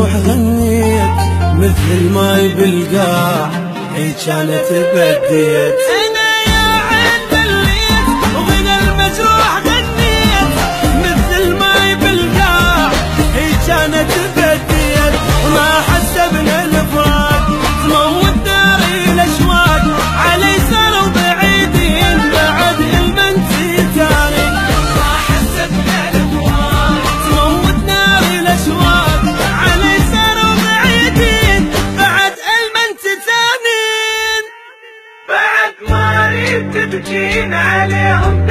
المجروح غنيت مثل الماي بالقاع هي كانت بديت. انا يا عين دليت وغنى المجروح غنيت مثل الماي بالقاع هي كانت بديت. وما حسبنا الفراق تموت ناري الاشواق علي صاروا بعيدين بعد المنسي تاني. ما حسبنا الفراق تموت ناري الاشواق علي صاروا بعيدين بعد المنسي تاني. بعد ما ريت تبكين عليهم